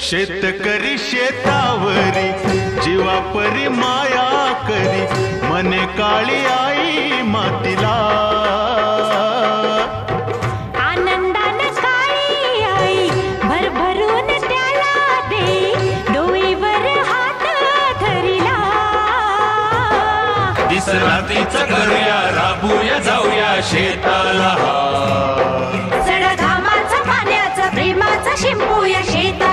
शेतकरी शेतावरी जीवापरी माया करी, मने काळी आई मातीला. आनंदान काळी आई भरभरून त्याला दे, डोईवर हात धरिला. दिस रात्रीचं करूया, राबूया जाऊया शेताला. चढ घामाचं पाण्याचं प्रेमाचं शिंपूया शेता.